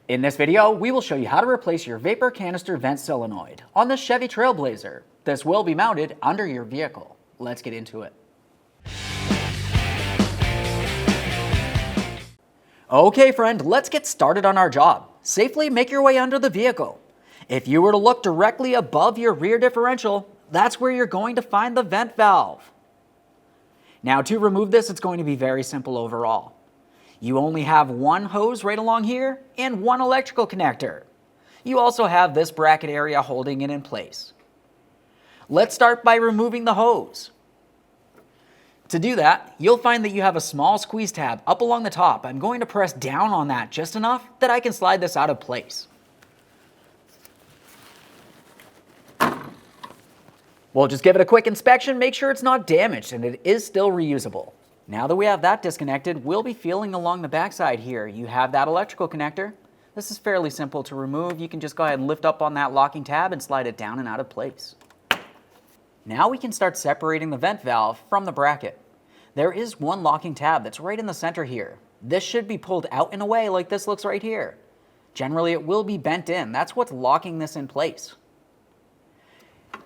In this video, we will show you how to replace your vapor canister vent solenoid on the Chevy Trailblazer. This will be mounted under your vehicle. Let's get into it. Okay friend, let's get started on our job. Safely make your way under the vehicle. If you were to look directly above your rear differential, that's where you're going to find the vent valve. Now to remove this, it's going to be very simple overall. You only have one hose right along here and one electrical connector. You also have this bracket area holding it in place. Let's start by removing the hose. To do that, you'll find that you have a small squeeze tab up along the top. I'm going to press down on that just enough that I can slide this out of place. We'll just give it a quick inspection, make sure it's not damaged and it is still reusable. Now that we have that disconnected, we'll be feeling along the backside here. You have that electrical connector. This is fairly simple to remove. You can just go ahead and lift up on that locking tab and slide it down and out of place. Now we can start separating the vent valve from the bracket. There is one locking tab that's right in the center here. This should be pulled out and away like this looks right here. Generally, it will be bent in. That's what's locking this in place.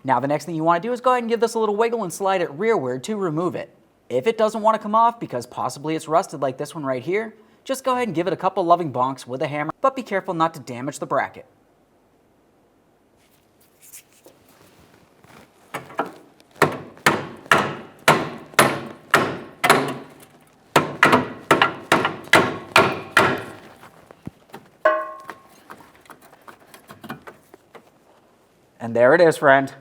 Now the next thing you want to do is go ahead and give this a little wiggle and slide it rearward to remove it. If it doesn't want to come off because possibly it's rusted like this one right here, just go ahead and give it a couple loving bonks with a hammer, but be careful not to damage the bracket. And there it is, friend.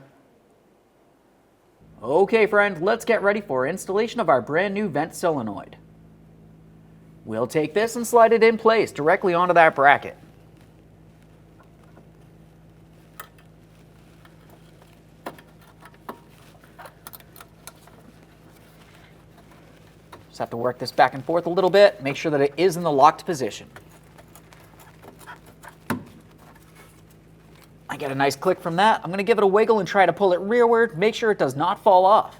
Okay, friend, let's get ready for installation of our brand new vent solenoid. We'll take this and slide it in place directly onto that bracket. Just have to work this back and forth a little bit, make sure that it is in the locked position. I get a nice click from that. I'm going to give it a wiggle and try to pull it rearward, make sure it does not fall off.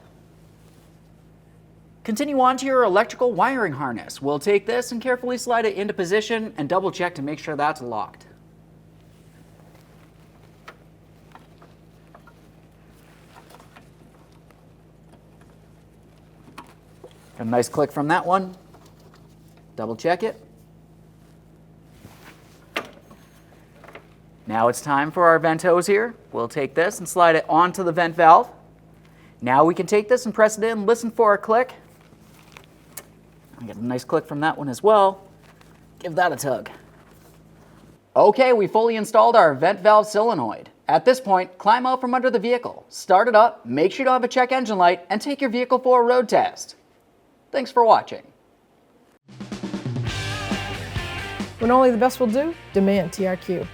Continue on to your electrical wiring harness. We'll take this and carefully slide it into position and double check to make sure that's locked. A nice click from that one. Double check it. Now it's time for our vent hose here. We'll take this and slide it onto the vent valve. Now we can take this and press it in, listen for a click. I get a nice click from that one as well. Give that a tug. Okay, we fully installed our vent valve solenoid. At this point, climb out from under the vehicle, start it up, make sure you don't have a check engine light, and take your vehicle for a road test. Thanks for watching. When only the best will do, demand TRQ.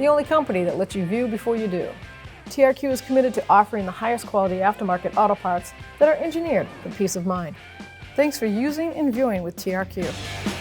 The only company that lets you view before you do. TRQ is committed to offering the highest quality aftermarket auto parts that are engineered for peace of mind. Thanks for using and viewing with TRQ.